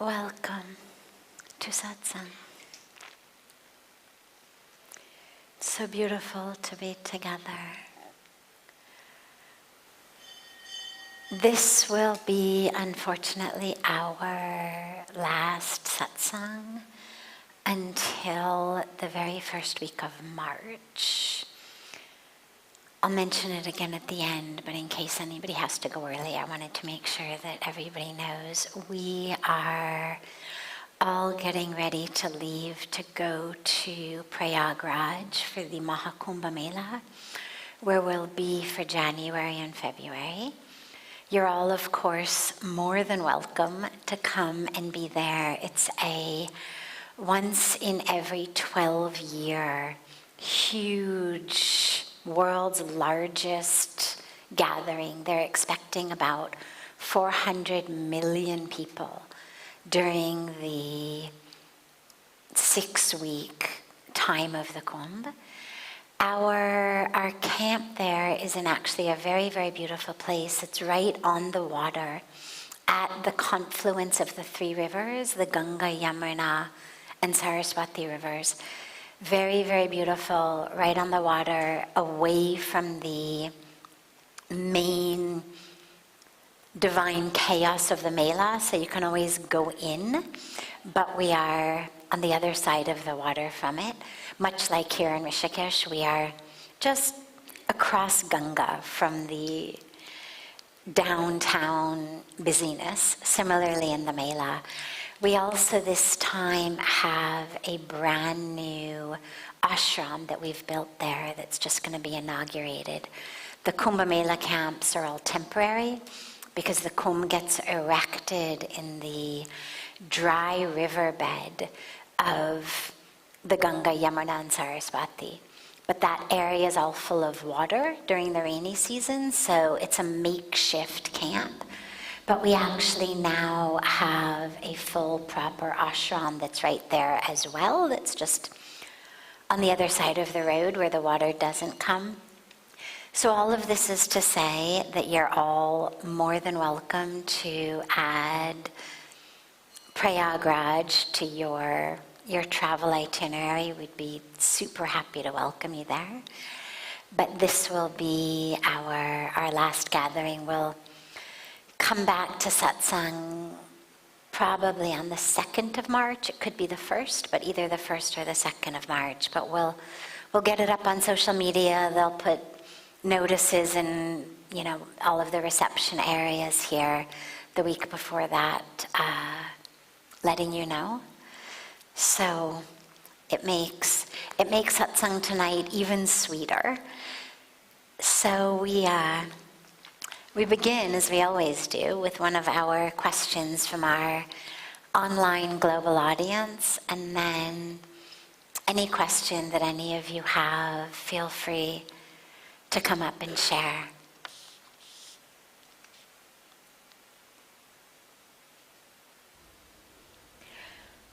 Welcome to Satsang. It's so beautiful to be together. This will be, unfortunately, our last satsang until the very first week of March. I'll mention it again at the end, but in case anybody has to go early, I wanted to make sure that everybody knows we are all getting ready to leave to go to Prayagraj for the Maha Kumbha Mela, where we'll be for January and February. You're all, of course, more than welcome to come and be there. It's a once in every 12-year, huge, world's largest gathering. They're expecting about 400 million people during the 6-week time of the Kumbh. Our camp there is in actually a very, very beautiful place. It's right on the water at the confluence of the 3 rivers, the Ganga, Yamuna, and Saraswati rivers. Very, very beautiful, right on the water, away from the main divine chaos of the Mela, so you can always go in, but we are on the other side of the water from it. Much like here in Rishikesh, we are just across Ganga from the downtown busyness, similarly in the Mela. We also this time have a brand new ashram that we've built there that's just going to be inaugurated. The Kumbh Mela camps are all temporary because the Kumbh gets erected in the dry riverbed of the Ganga, Yamuna, and Saraswati. But that area is all full of water during the rainy season, so it's a makeshift camp. But we actually now have a full, proper ashram that's right there as well. That's just on the other side of the road where the water doesn't come. So all of this is to say that you're all more than welcome to add Prayagraj to your travel itinerary. We'd be super happy to welcome you there. But this will be our last gathering. We'll come back to satsang probably on the 2nd of March. It could be the 1st, but either the 1st or the 2nd of March. But we'll get it up on social media. They'll put notices in, all of the reception areas here the week before that, letting you know. So it makes satsang tonight even sweeter. So we begin, as we always do, with one of our questions from our online global audience, and then any question that any of you have, feel free to come up and share.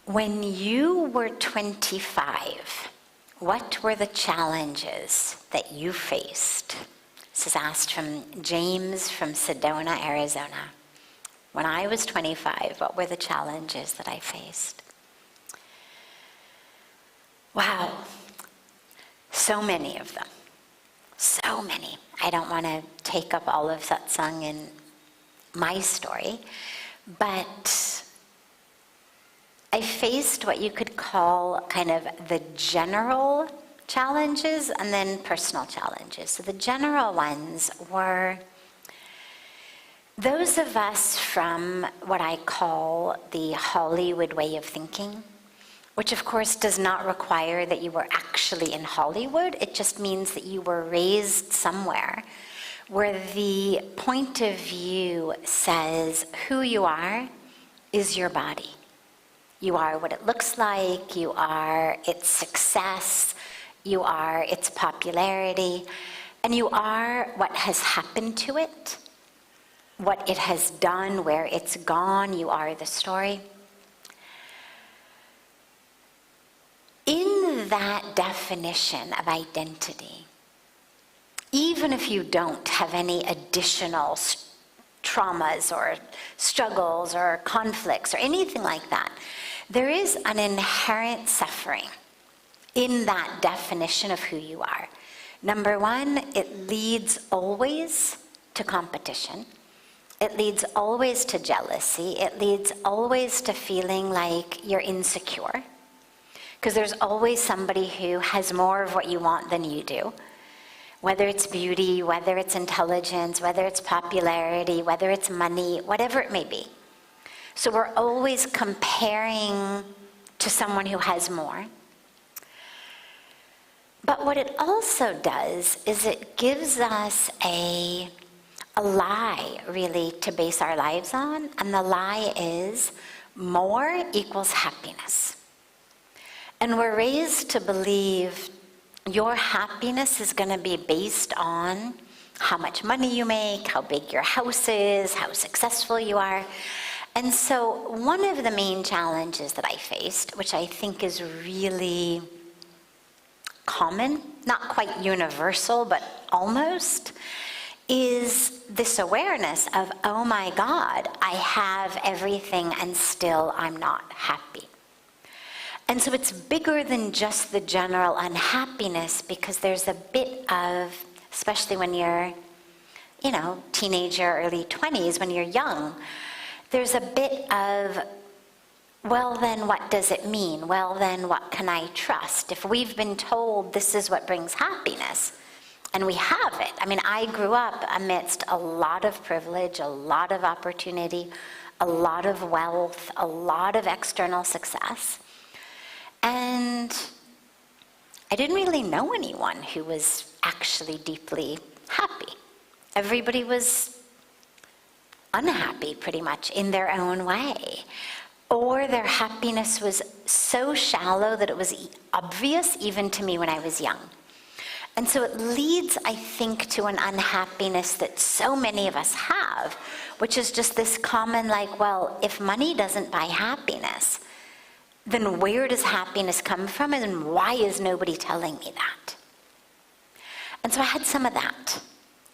When you were 25, what were the challenges that you faced? This is asked from James from Sedona, Arizona. When I was 25, what were the challenges that I faced? Wow, so many of them. So many. I don't want to take up all of satsang in my story, but I faced what you could call kind of the general challenges and then personal challenges. So the general ones were those of us from what I call the Hollywood way of thinking, which of course does not require that you were actually in Hollywood. It just means that you were raised somewhere where the point of view says who you are is your body. You are what it looks like, you are its success, you are its popularity, and you are what has happened to it, what it has done, where it's gone. You are the story. In that definition of identity, even if you don't have any additional traumas or struggles or conflicts or anything like that. There is an inherent suffering in that definition of who you are. Number one, it leads always to competition. It leads always to jealousy. It leads always to feeling like you're insecure. Because there's always somebody who has more of what you want than you do. Whether it's beauty, whether it's intelligence, whether it's popularity, whether it's money, whatever it may be. So we're always comparing to someone who has more. But what it also does is it gives us a lie, really, to base our lives on. And the lie is more equals happiness. And we're raised to believe your happiness is going to be based on how much money you make, how big your house is, how successful you are. And so one of the main challenges that I faced, which I think is really common, not quite universal, but almost, is this awareness of, oh my God, I have everything and still I'm not happy. And so it's bigger than just the general unhappiness, because there's a bit of, especially when you're, teenager, early 20s, when you're young, there's a bit of, well, then what does it mean? Well, then what can I trust? If we've been told this is what brings happiness, and we have it. I mean, I grew up amidst a lot of privilege, a lot of opportunity, a lot of wealth, a lot of external success. And I didn't really know anyone who was actually deeply happy. Everybody was unhappy, pretty much, in their own way. Or their happiness was so shallow that it was obvious even to me when I was young. And so it leads, I think, to an unhappiness that so many of us have, which is just this common, well, if money doesn't buy happiness, then where does happiness come from, and why is nobody telling me that? And so I had some of that.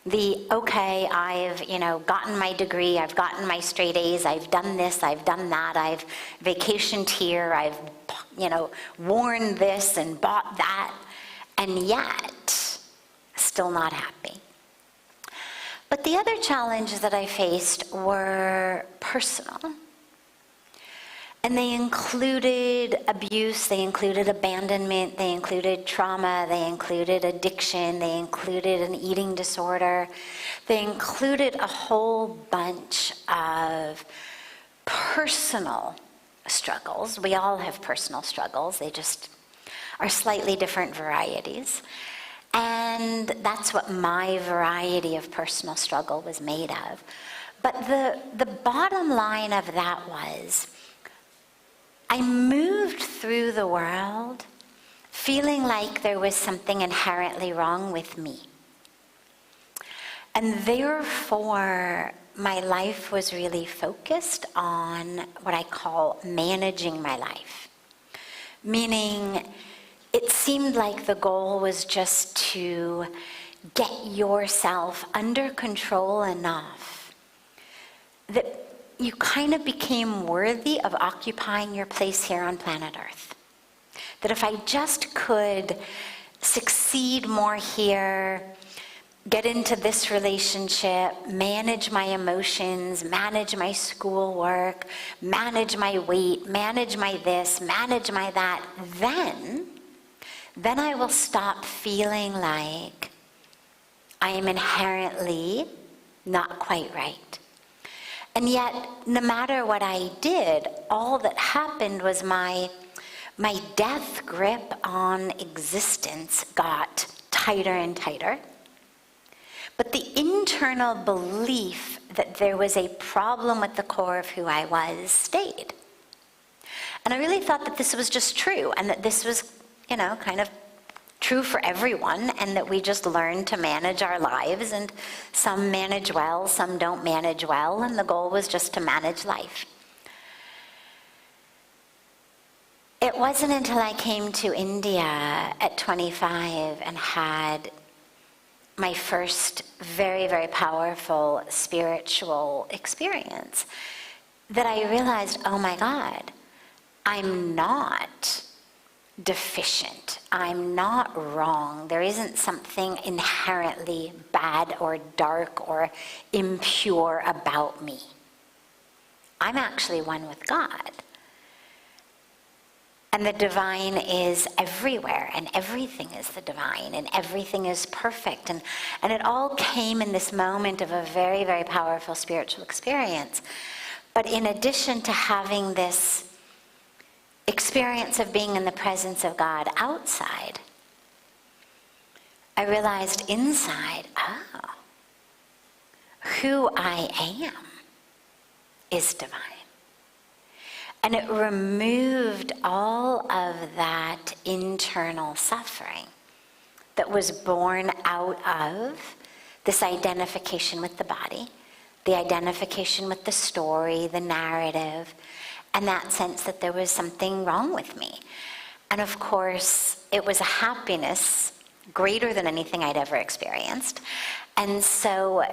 Okay, I've, gotten my degree, I've gotten my straight A's, I've done this, I've done that, I've vacationed here, I've, worn this and bought that, and yet, still not happy. But the other challenges that I faced were personal. And they included abuse, they included abandonment, they included trauma, they included addiction, they included an eating disorder. They included a whole bunch of personal struggles. We all have personal struggles, they just are slightly different varieties. And that's what my variety of personal struggle was made of. But the bottom line of that was, I moved through the world feeling like there was something inherently wrong with me. And therefore, my life was really focused on what I call managing my life. Meaning, it seemed like the goal was just to get yourself under control enough that you kind of became worthy of occupying your place here on planet Earth. That if I just could succeed more here, get into this relationship, manage my emotions, manage my schoolwork, manage my weight, manage my this, manage my that, then I will stop feeling like I am inherently not quite right. And yet, no matter what I did, all that happened was my death grip on existence got tighter and tighter. But the internal belief that there was a problem with the core of who I was stayed. And I really thought that this was just true, and that this was, kind of true for everyone, and that we just learn to manage our lives, and some manage well, some don't manage well, and the goal was just to manage life. It wasn't until I came to India at 25 and had my first very, very powerful spiritual experience, that I realized, oh my God, I'm not deficient. I'm not wrong. There isn't something inherently bad or dark or impure about me. I'm actually one with God. And the divine is everywhere, and everything is the divine, and everything is perfect. And it all came in this moment of a very, very powerful spiritual experience. But in addition to having this experience of being in the presence of God outside, I realized inside, oh, who I am is divine. And it removed all of that internal suffering that was born out of this identification with the body, the identification with the story, the narrative, and that sense that there was something wrong with me. And of course, it was a happiness greater than anything I'd ever experienced. And so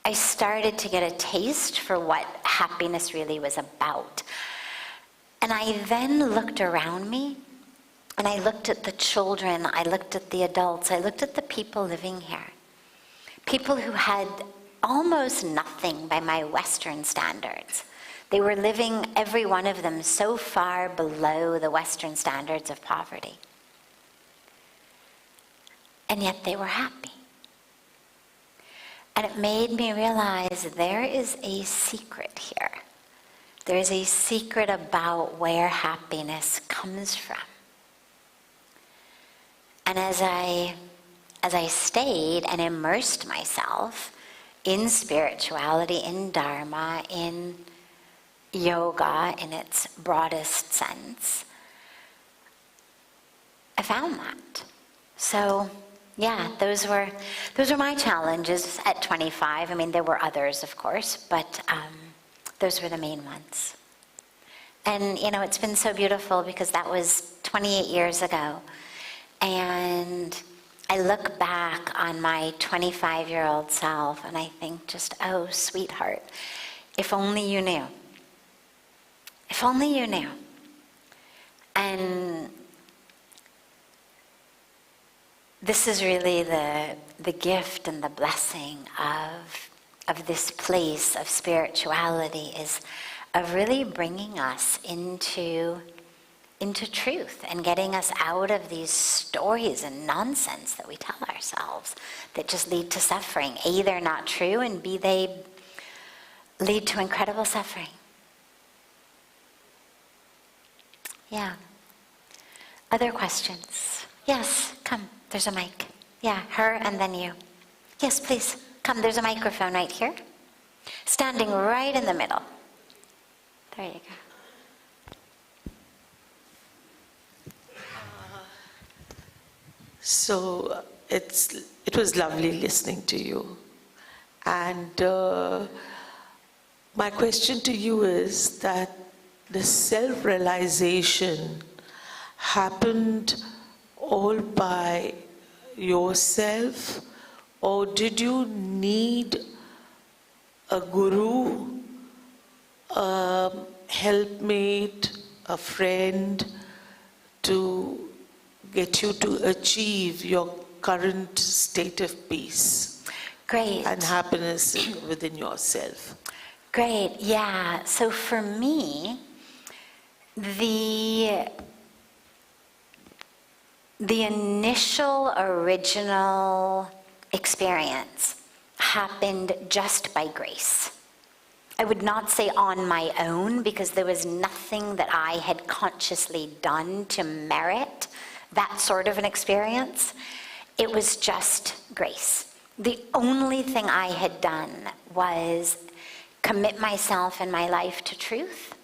I started to get a taste for what happiness really was about. And I then looked around me, and I looked at the children, I looked at the adults, I looked at the people living here. People who had almost nothing by my Western standards. They were living, every one of them, so far below the Western standards of poverty. And yet they were happy. And it made me realize there is a secret here. There is a secret about where happiness comes from. And as I stayed and immersed myself in spirituality, in Dharma, in yoga in its broadest sense, I found that. So yeah, those were my challenges at 25. I mean, there were others, of course, but those were the main ones. And, it's been so beautiful because that was 28 years ago. And I look back on my 25-year-old self and I think just, oh, sweetheart, if only you knew. If only you knew. And this is really the gift and the blessing of this place of spirituality, is of really bringing us into truth and getting us out of these stories and nonsense that we tell ourselves that just lead to suffering. A, they're not true, and B, they lead to incredible suffering. Yeah. Other questions? Yes, come. There's a mic. Yeah, her and then you. Yes, please. Come, there's a microphone right here. Standing right in the middle. There you go. So it was lovely listening to you. And my question to you is that the self-realization happened all by yourself, or did you need a guru, a helpmate, a friend to get you to achieve your current state of peace? Great. And happiness within yourself? Great, yeah. So for me, the initial, original experience happened just by grace. I would not say on my own, because there was nothing that I had consciously done to merit that sort of an experience. It was just grace. The only thing I had done was commit myself and my life to truth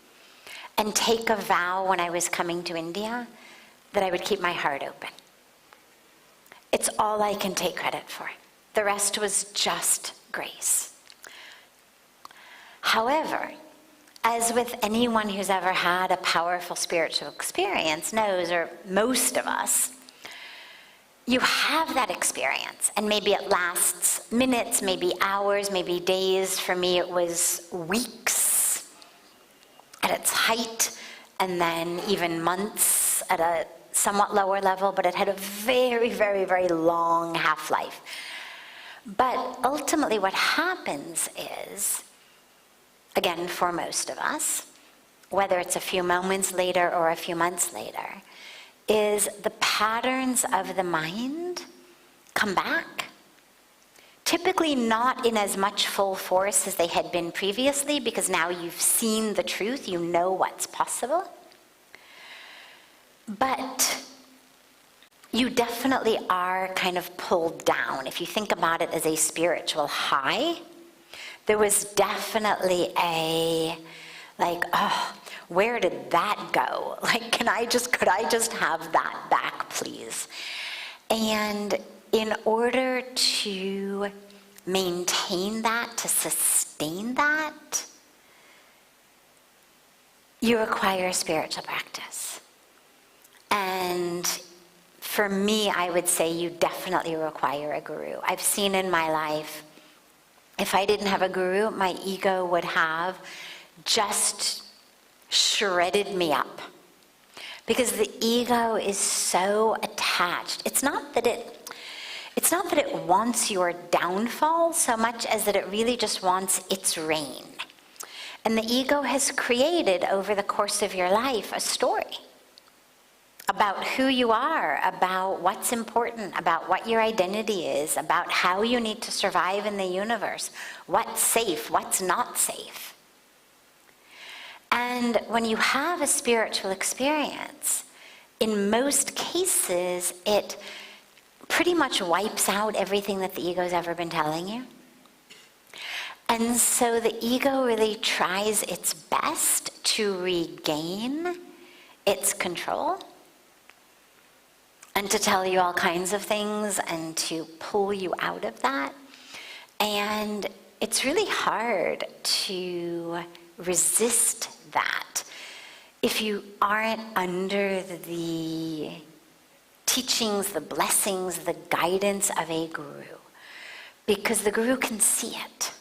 and take a vow when I was coming to India that I would keep my heart open. It's all I can take credit for. The rest was just grace. However, as with anyone who's ever had a powerful spiritual experience knows, or most of us, you have that experience, and maybe it lasts minutes, maybe hours, maybe days. For me, it was weeks at its height, and then even months at a somewhat lower level, but it had a very, very, very long half-life. But ultimately what happens is, again, for most of us, whether it's a few moments later or a few months later, is the patterns of the mind come back. Typically not in as much full force as they had been previously, because now you've seen the truth, you know what's possible. But you definitely are kind of pulled down. If you think about it as a spiritual high, there was definitely a, like, oh, where did that go? Like, could I just have that back, please? And in order to maintain that, to sustain that, you require spiritual practice. And for me, I would say you definitely require a guru. I've seen in my life, if I didn't have a guru, my ego would have just shredded me up. Because the ego is so attached. It's not that it wants your downfall so much as that it really just wants its reign. And the ego has created over the course of your life a story about who you are, about what's important, about what your identity is, about how you need to survive in the universe, what's safe, what's not safe. And when you have a spiritual experience, in most cases, it pretty much wipes out everything that the ego's ever been telling you. And so the ego really tries its best to regain its control and to tell you all kinds of things and to pull you out of that. And it's really hard to resist that if you aren't under the teachings, the blessings, the guidance of a guru, because the guru can see it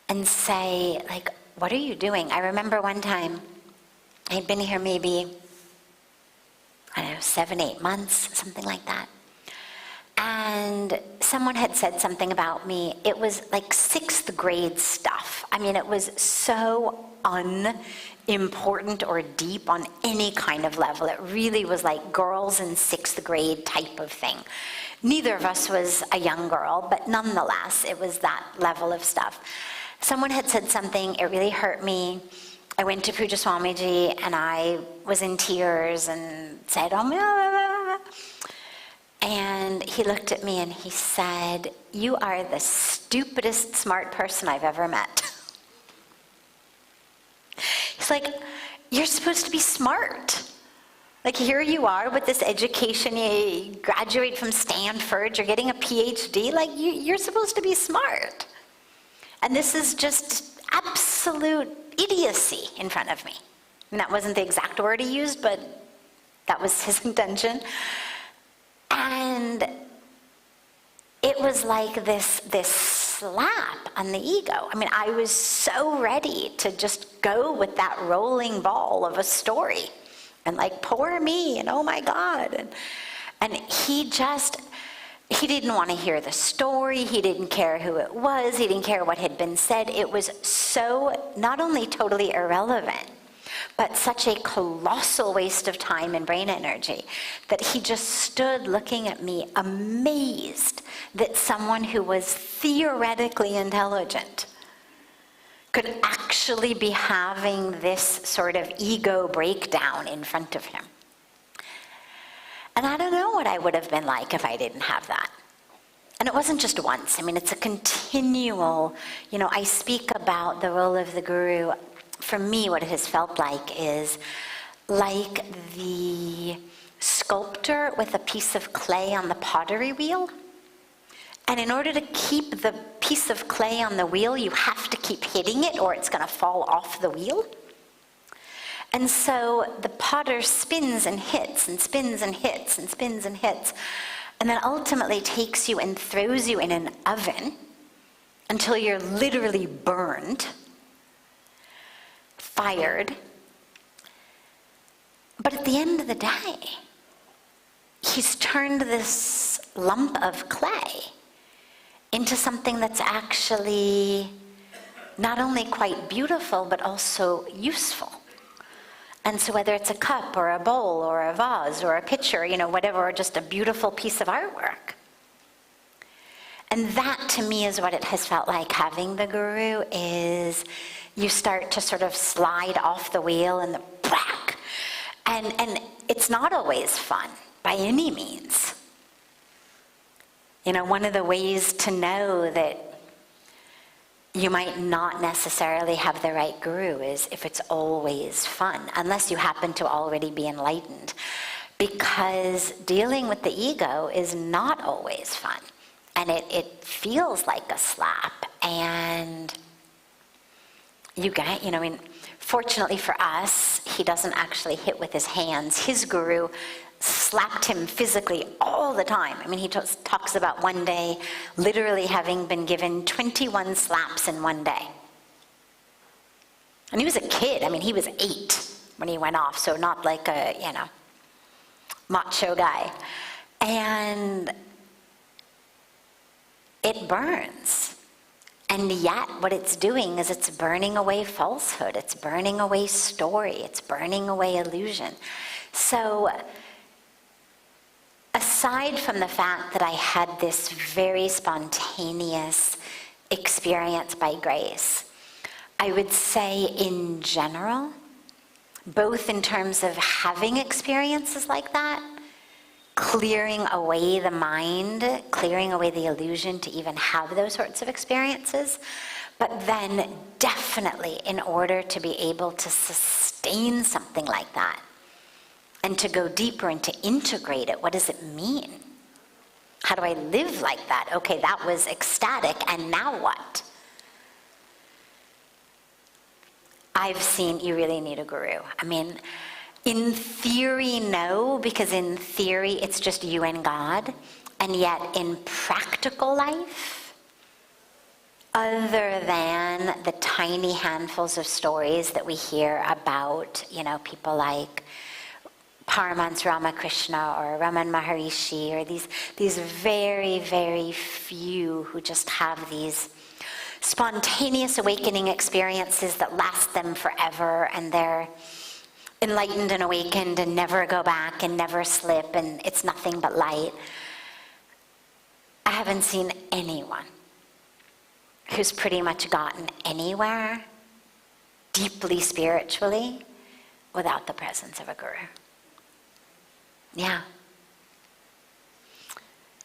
and say, like, what are you doing? I remember one time, I'd been here maybe, 7, 8 months, something like that. And someone had said something about me. It was like 6th grade stuff. I mean, it was so unimportant or deep on any kind of level. It really was like girls in 6th grade type of thing. Neither of us was a young girl, but nonetheless, it was that level of stuff. Someone had said something, it really hurt me. I went to Pujya Swamiji and I was in tears and said, oh, and he looked at me and he said, you are the stupidest smart person I've ever met. He's like, you're supposed to be smart. Like, here you are with this education, you graduate from Stanford, you're getting a PhD, like you're supposed to be smart. And this is just absolute idiocy in front of me. And that wasn't the exact word he used, but that was his intention. And it was like this slap on the ego. I mean, I was so ready to just go with that rolling ball of a story. And like, poor me, and oh my God. And he didn't want to hear the story. He didn't care who it was. He didn't care what had been said. It was so not only totally irrelevant, but such a colossal waste of time and brain energy that he just stood looking at me amazed that someone who was theoretically intelligent could actually be having this sort of ego breakdown in front of him. And I don't know what I would have been like if I didn't have that. And it wasn't just once. I mean, it's a continual, I speak about the role of the guru. For me, what it has felt like is like the sculptor with a piece of clay on the pottery wheel. And in order to keep the piece of clay on the wheel, you have to keep hitting it or it's going to fall off the wheel. And so the potter spins and hits and spins and hits and spins and hits, and then ultimately takes you and throws you in an oven until you're literally burned, fired. But at the end of the day, he's turned this lump of clay into something that's actually not only quite beautiful, but also useful. And so whether it's a cup or a bowl or a vase or a pitcher, whatever, or just a beautiful piece of artwork. And that to me is what it has felt like having the guru, is you start to sort of slide off the wheel and the brack. And it's not always fun by any means. One of the ways to know that you might not necessarily have the right guru is if it's always fun, unless you happen to already be enlightened. Because dealing with the ego is not always fun. And it feels like a slap. And fortunately for us, he doesn't actually hit with his hands. His guru slapped him physically all the time. He talks about one day literally having been given 21 slaps in one day. And he was a kid. He was 8 when he went off, so not like a, macho guy. And it burns. And yet what it's doing is it's burning away falsehood. It's burning away story. It's burning away illusion. So aside from the fact that I had this very spontaneous experience by grace, I would say in general, both in terms of having experiences like that, clearing away the mind, clearing away the illusion to even have those sorts of experiences, but then definitely in order to be able to sustain something like that, and to go deeper and to integrate it. What does it mean? How do I live like that? Okay, that was ecstatic, and now what? I've seen you really need a guru. In theory, no, because in theory it's just you and God. And yet in practical life, other than the tiny handfuls of stories that we hear about, people like Paramahansa Ramakrishna or Raman Maharishi, or these very, very few who just have these spontaneous awakening experiences that last them forever, and they're enlightened and awakened and never go back and never slip, and it's nothing but light. I haven't seen anyone who's pretty much gotten anywhere deeply spiritually without the presence of a guru. Yeah.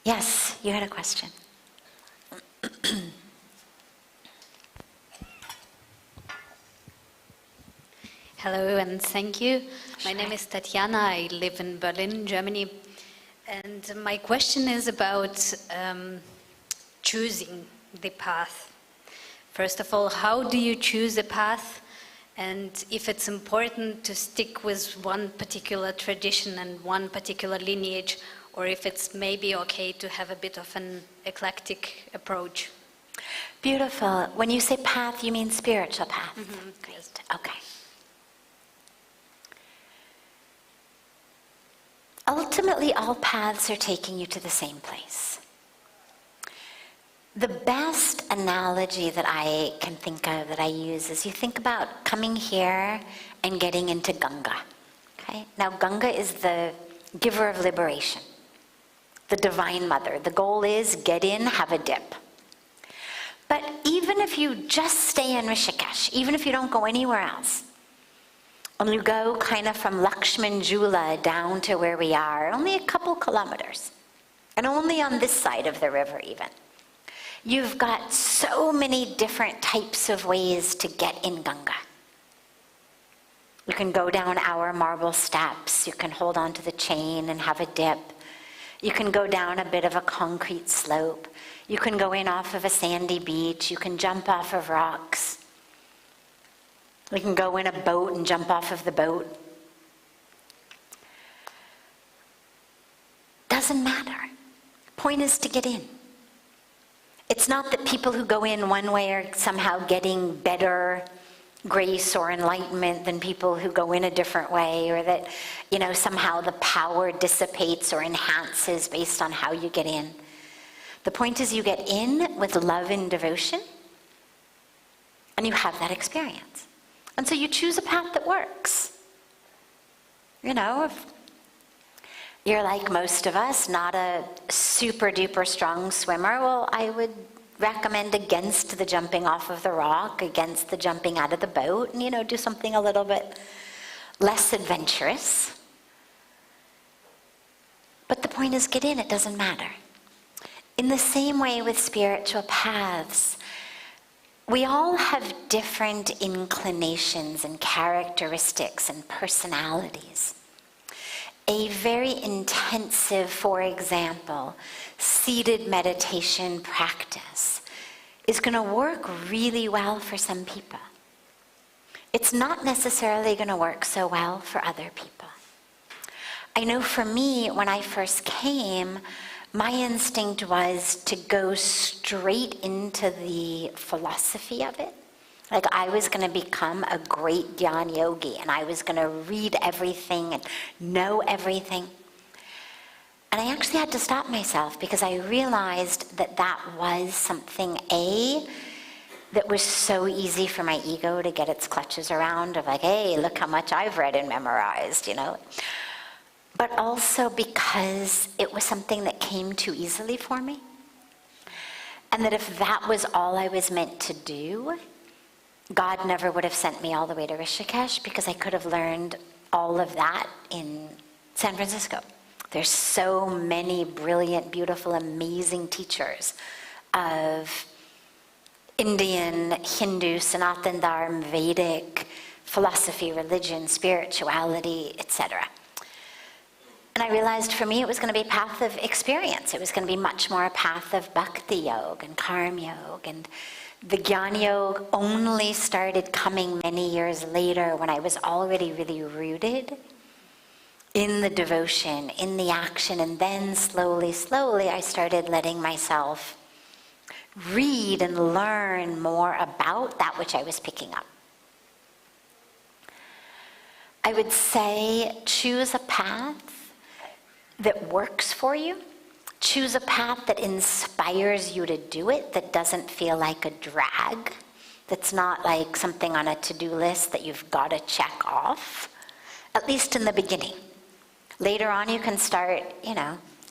Yes, you had a question. Hello and thank you. My name is Tatiana. I live in Berlin, Germany. And my question is about choosing the path. First of all, how do you choose a path? And if it's important to stick with one particular tradition and one particular lineage, or if it's maybe okay to have a bit of an eclectic approach. Beautiful. When you say path, you mean spiritual path? Mm-hmm. Great. Okay. Ultimately, all paths are taking you to the same place. The best analogy that I can think of, that I use, is you think about coming here and getting into Ganga. Okay? Now, Ganga is the giver of liberation, the Divine Mother. The goal is get in, have a dip. But even if you just stay in Rishikesh, even if you don't go anywhere else, and you go kind of from Lakshman Jula down to where we are, only a couple kilometers, and only on this side of the river even, you've got so many different types of ways to get in Ganga. You can go down our marble steps, you can hold onto the chain and have a dip. You can go down a bit of a concrete slope. You can go in off of a sandy beach. You can jump off of rocks. We can go in a boat and jump off of the boat. Doesn't matter. Point is to get in. It's not that people who go in one way are somehow getting better grace or enlightenment than people who go in a different way, or that, somehow the power dissipates or enhances based on how you get in. The point is you get in with love and devotion, and you have that experience. And so you choose a path that works. If you're like most of us, not a super duper strong swimmer, well, I would recommend against the jumping off of the rock, against the jumping out of the boat, and do something a little bit less adventurous. But the point is, get in, it doesn't matter. In the same way with spiritual paths, we all have different inclinations and characteristics and personalities. A very intensive, for example, seated meditation practice is going to work really well for some people. It's not necessarily going to work so well for other people. I know for me, when I first came, my instinct was to go straight into the philosophy of it. Like I was going to become a great Dhyan yogi, and I was going to read everything and know everything. And I actually had to stop myself because I realized that that was something, that was so easy for my ego to get its clutches around, of like, hey, look how much I've read and memorized, But also because it was something that came too easily for me. And that if that was all I was meant to do, God never would have sent me all the way to Rishikesh, because I could have learned all of that in San Francisco. There's so many brilliant, beautiful, amazing teachers of Indian, Hindu, Sanatan Dharma, Vedic, philosophy, religion, spirituality, etc. And I realized for me it was going to be a path of experience. It was going to be much more a path of bhakti yoga and karma yoga. And the Jnana Yoga only started coming many years later, when I was already really rooted in the devotion, in the action. And then slowly, I started letting myself read and learn more about that which I was picking up. I would say choose a path that works for you. Choose a path that inspires you to do it, that doesn't feel like a drag, that's not like something on a to-do list that you've got to check off, at least in the beginning. Later on, you can start,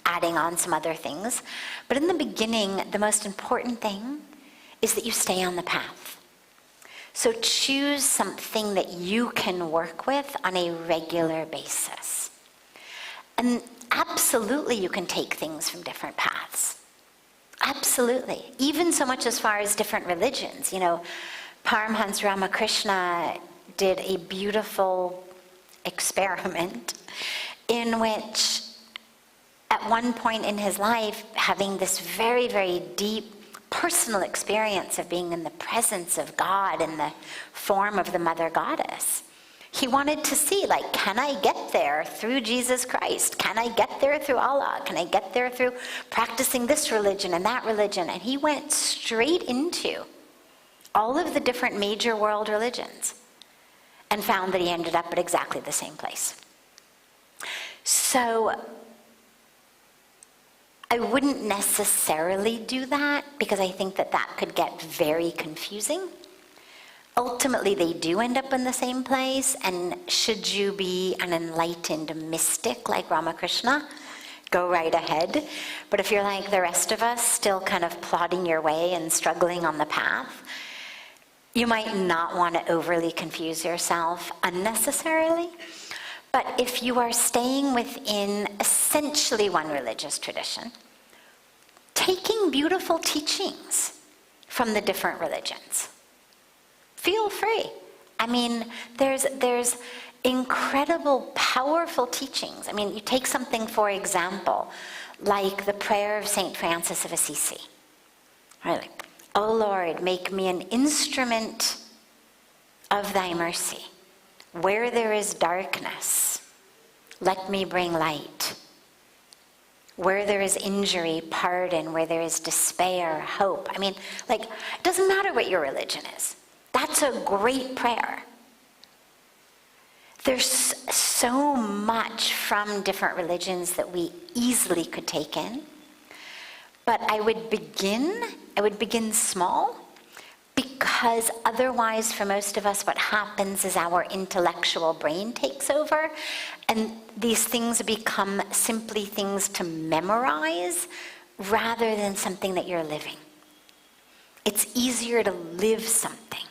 adding on some other things. But in the beginning, the most important thing is that you stay on the path. So choose something that you can work with on a regular basis. And absolutely, you can take things from different paths. Absolutely. Even so much as far as different religions. Paramahansa Ramakrishna did a beautiful experiment in which, at one point in his life, having this very, very deep personal experience of being in the presence of God in the form of the Mother Goddess, he wanted to see, can I get there through Jesus Christ? Can I get there through Allah? Can I get there through practicing this religion and that religion? And he went straight into all of the different major world religions and found that he ended up at exactly the same place. So I wouldn't necessarily do that, because I think that could get very confusing. Ultimately, they do end up in the same place, and should you be an enlightened mystic like Ramakrishna, go right ahead. But if you're like the rest of us, still kind of plodding your way and struggling on the path, you might not want to overly confuse yourself unnecessarily. But if you are staying within essentially one religious tradition, taking beautiful teachings from the different religions, feel free. There's incredible, powerful teachings. You take something, for example, like the prayer of St. Francis of Assisi. Right? Oh Lord, make me an instrument of thy mercy. Where there is darkness, let me bring light. Where there is injury, pardon. Where there is despair, hope. I mean, like, it doesn't matter what your religion is. That's a great prayer. There's so much from different religions that we easily could take in. But I would begin small, because otherwise for most of us what happens is our intellectual brain takes over, and these things become simply things to memorize rather than something that you're living. It's easier to live something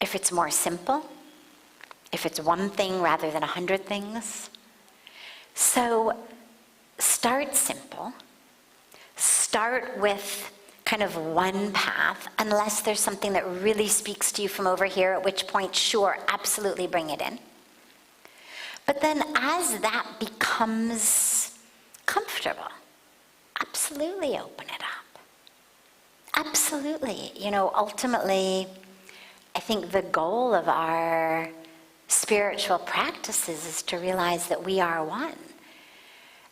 if it's more simple, if it's one thing rather than 100 things. So start simple. Start with kind of one path, unless there's something that really speaks to you from over here, at which point, sure, absolutely bring it in. But then as that becomes comfortable, absolutely open it up. Absolutely. You know, ultimately, I think the goal of our spiritual practices is to realize that we are one.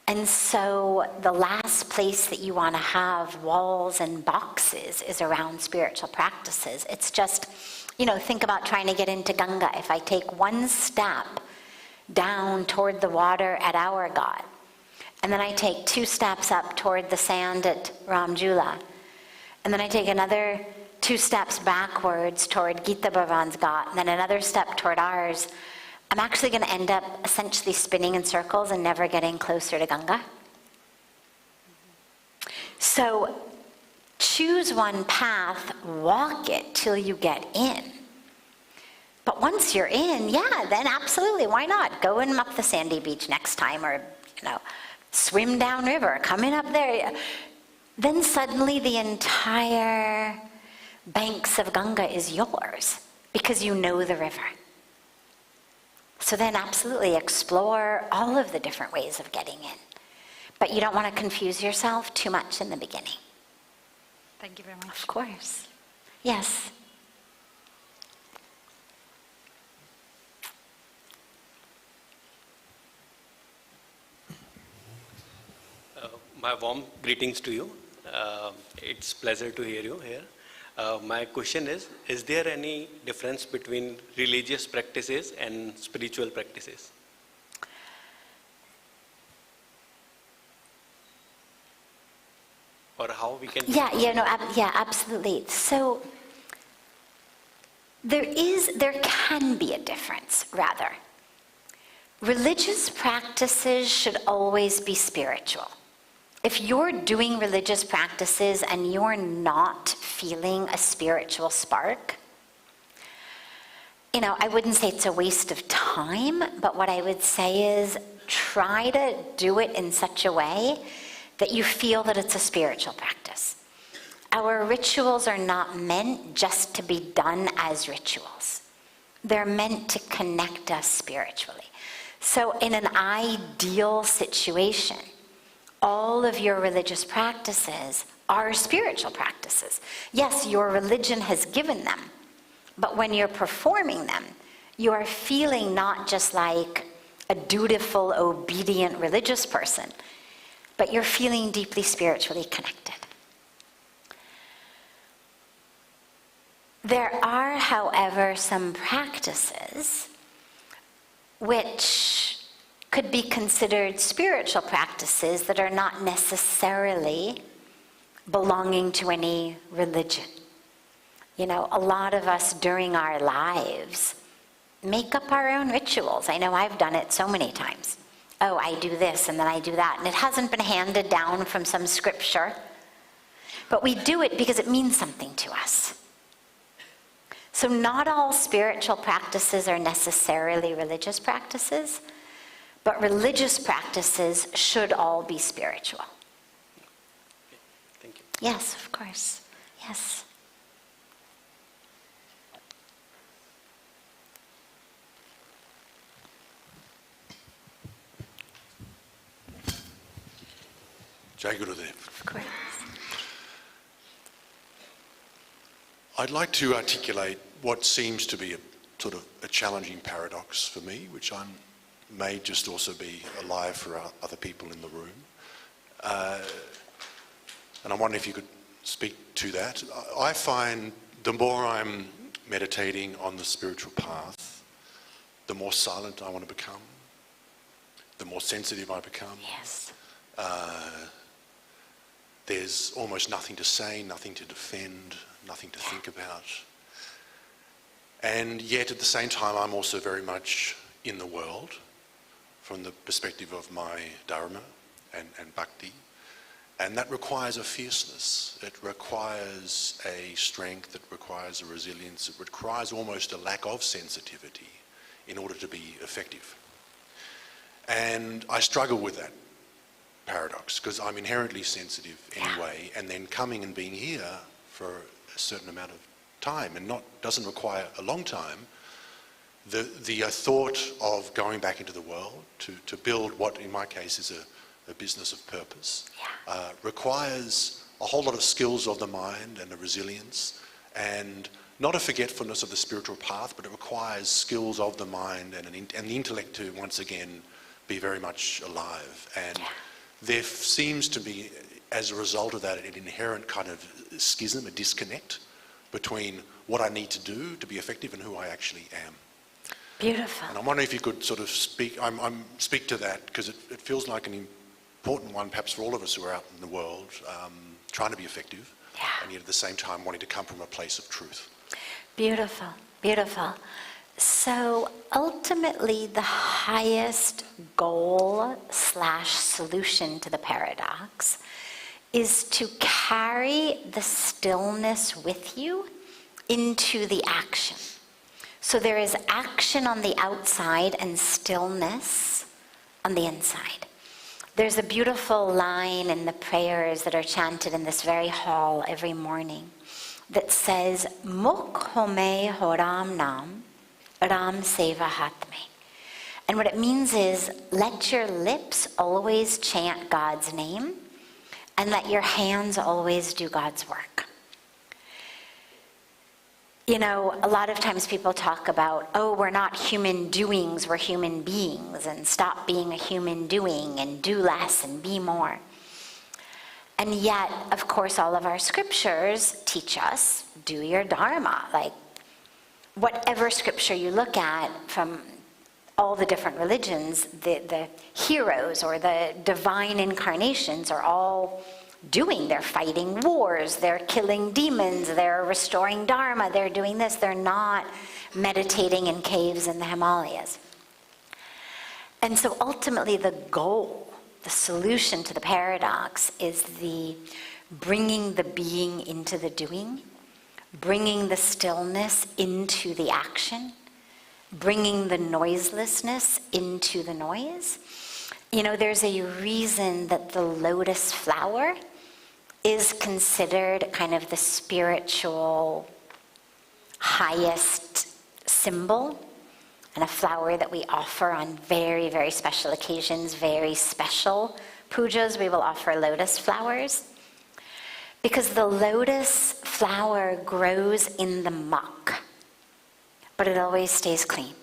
And so the last place that you want to have walls and boxes is around spiritual practices. It's just, you know, think about trying to get into Ganga. If I take one step down toward the water at our God, and then I take 2 steps up toward the sand at Ramjula, and then I take another 2 steps backwards toward Gita Bhavan's Ghat, and then another step toward ours, I'm actually going to end up essentially spinning in circles and never getting closer to Ganga. So choose one path, walk it till you get in. But once you're in, yeah, then absolutely, why not? Go and up the sandy beach next time, or, you know, swim downriver, come in up there. Then suddenly the entire banks of Ganga is yours because you know the river. So then absolutely explore all of the different ways of getting in. But you don't want to confuse yourself too much in the beginning. Thank you very much. Of course. Yes. My warm greetings to you. It's pleasure to hear you here. My question is there any difference between religious practices and spiritual practices? Or how we can... Yeah, absolutely. So there can be a difference, rather. Religious practices should always be spiritual. If you're doing religious practices and you're not feeling a spiritual spark, you know, I wouldn't say it's a waste of time, but what I would say is try to do it in such a way that you feel that it's a spiritual practice. Our rituals are not meant just to be done as rituals. They're meant to connect us spiritually. So in an ideal situation, all of your religious practices are spiritual practices. Yes, your religion has given them, but when you're performing them, you are feeling not just like a dutiful, obedient religious person, but you're feeling deeply spiritually connected. There are, however, some practices which could be considered spiritual practices that are not necessarily belonging to any religion. You know, a lot of us during our lives make up our own rituals. I know I've done it so many times. Oh, I do this and then I do that. And it hasn't been handed down from some scripture. But we do it because it means something to us. So not all spiritual practices are necessarily religious practices, but religious practices should all be spiritual. Thank you. Yes, of course. Yes. Jai Gurudev. Of course. I'd like to articulate what seems to be a sort of a challenging paradox for me, which may just also be alive for other people in the room. And I'm wondering if you could speak to that. I find the more I'm meditating on the spiritual path, the more silent I want to become, the more sensitive I become. Yes. There's almost nothing to say, nothing to defend, nothing to think about. And yet at the same time, I'm also very much in the world from the perspective of my Dharma and Bhakti. And that requires a fierceness. It requires a strength. It requires a resilience. It requires almost a lack of sensitivity in order to be effective. And I struggle with that paradox because I'm inherently sensitive anyway, and then coming and being here for a certain amount of time, and doesn't require a long time, the thought of going back into the world to build what in my case is a business of purpose requires a whole lot of skills of the mind and a resilience, and not a forgetfulness of the spiritual path, but it requires skills of the mind and the intellect to once again be very much alive. And there seems to be, as a result of that, an inherent kind of schism, a disconnect between what I need to do to be effective and who I actually am. Beautiful. And I'm wondering if you could sort of speak to that, because it feels like an important one, perhaps for all of us who are out in the world, trying to be effective, and yet at the same time wanting to come from a place of truth. Beautiful, beautiful. So ultimately, the highest goal / solution to the paradox is to carry the stillness with you into the action. So there is action on the outside and stillness on the inside. There's a beautiful line in the prayers that are chanted in this very hall every morning that says, Mukh home horam nam, ram seva hatme. And what it means is, let your lips always chant God's name, and let your hands always do God's work. You know, a lot of times people talk about, oh, we're not human doings, we're human beings, and stop being a human doing, and do less and be more. And yet, of course, all of our scriptures teach us, do your Dharma. Like, whatever scripture you look at from all the different religions, the heroes or the divine incarnations are all doing. They're fighting wars, they're killing demons, they're restoring Dharma, they're doing this. They're not meditating in caves in the Himalayas. And so ultimately the goal, the solution to the paradox is the bringing the being into the doing, bringing the stillness into the action, bringing the noiselessness into the noise. You know, there's a reason that the lotus flower is considered kind of the spiritual highest symbol, and a flower that we offer on very, very special occasions, very special pujas. We will offer lotus flowers, because the lotus flower grows in the muck, but it always stays clean.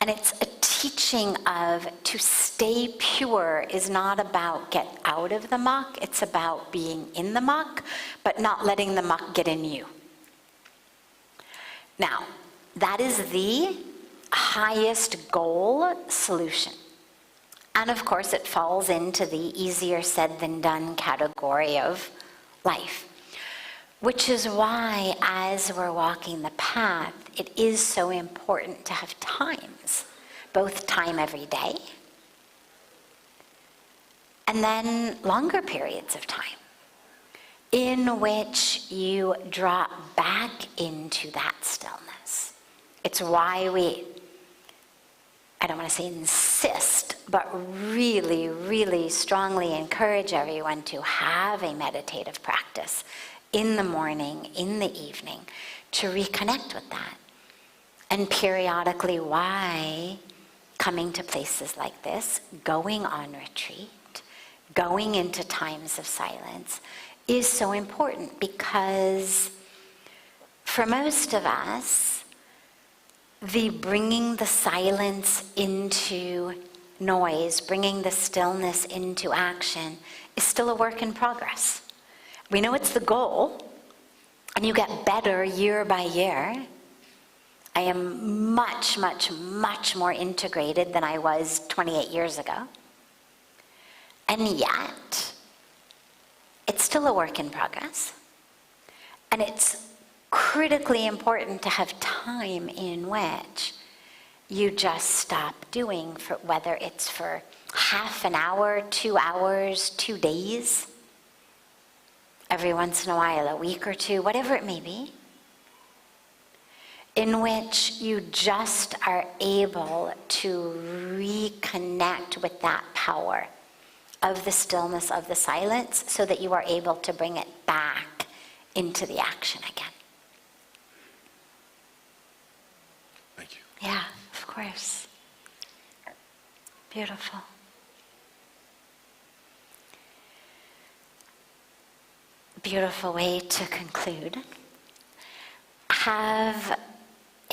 And it's a teaching of to stay pure is not about get out of the muck, it's about being in the muck, but not letting the muck get in you. Now, that is the highest goal solution. And of course, it falls into the easier said than done category of life. Which is why, as we're walking the path, it is so important to have times, both time every day, and then longer periods of time, in which you drop back into that stillness. It's why we, I don't want to say insist, but really, really strongly encourage everyone to have a meditative practice in the morning, in the evening, to reconnect with that. And periodically, why coming to places like this, going on retreat, going into times of silence is so important, because for most of us, the bringing the silence into noise, bringing the stillness into action is still a work in progress. We know it's the goal, and you get better year by year. I am much, much, much more integrated than I was 28 years ago. And yet, it's still a work in progress. And it's critically important to have time in which you just stop doing, for whether it's for half an hour, 2 hours, 2 days, every once in a while, a week or two, whatever it may be, in which you just are able to reconnect with that power of the stillness, of the silence, so that you are able to bring it back into the action again. Thank you. Yeah, of course. Beautiful. Beautiful way to conclude. Have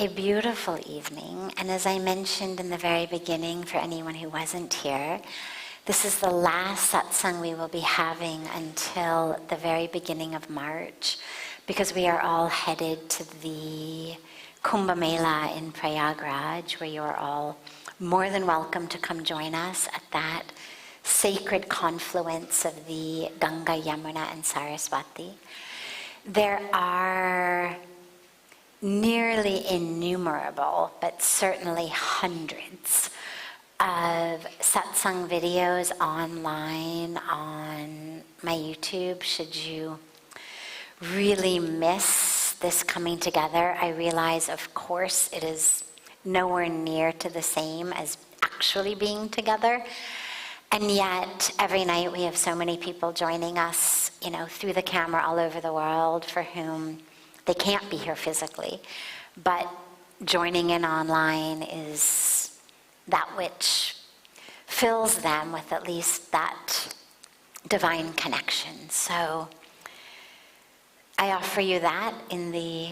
a beautiful evening, and as I mentioned in the very beginning, for anyone who wasn't here, this is the last satsang we will be having until the very beginning of March, because we are all headed to the Kumbha Mela in Prayagraj, where you are all more than welcome to come join us at that sacred confluence of the Ganga, Yamuna, and Saraswati. There are nearly innumerable, but certainly hundreds of satsang videos online on my YouTube. Should you really miss this coming together, I realize, of course, it is nowhere near to the same as actually being together. And yet, every night we have so many people joining us, through the camera all over the world, for whom they can't be here physically, but joining in online is that which fills them with at least that divine connection. So I offer you that in the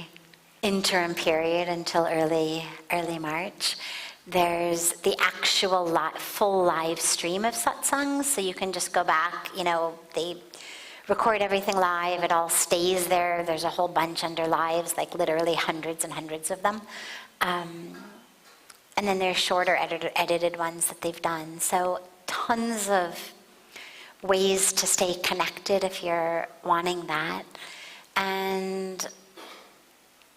interim period until early March. There's the actual full live stream of satsangs, so you can just go back. They record everything live. It all stays there. There's a whole bunch under lives, like literally hundreds and hundreds of them. And then there's shorter edited ones that they've done. So tons of ways to stay connected if you're wanting that. And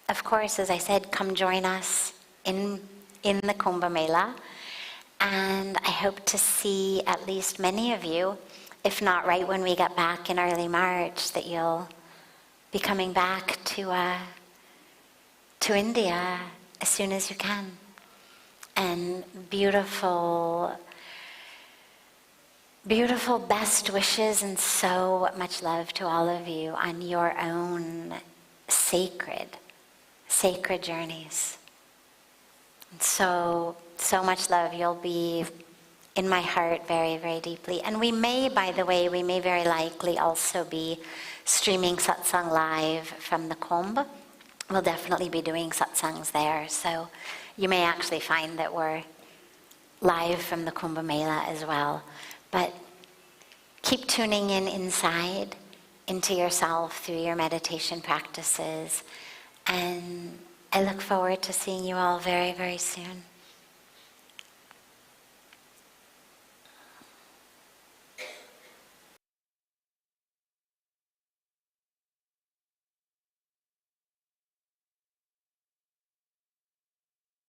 of course, as I said, come join us in the Kumbha Mela. And I hope to see at least many of you, if not right when we get back in early March, that you'll be coming back to India as soon as you can. And beautiful, beautiful best wishes and so much love to all of you on your own sacred journeys. And so much love. You'll be in my heart very, very deeply. And we may, by the way, very likely also be streaming satsang live from the Kumbh. We'll definitely be doing satsangs there. So you may actually find that we're live from the Kumbha Mela as well. But keep tuning in inside, into yourself through your meditation practices. And I look forward to seeing you all very, very soon.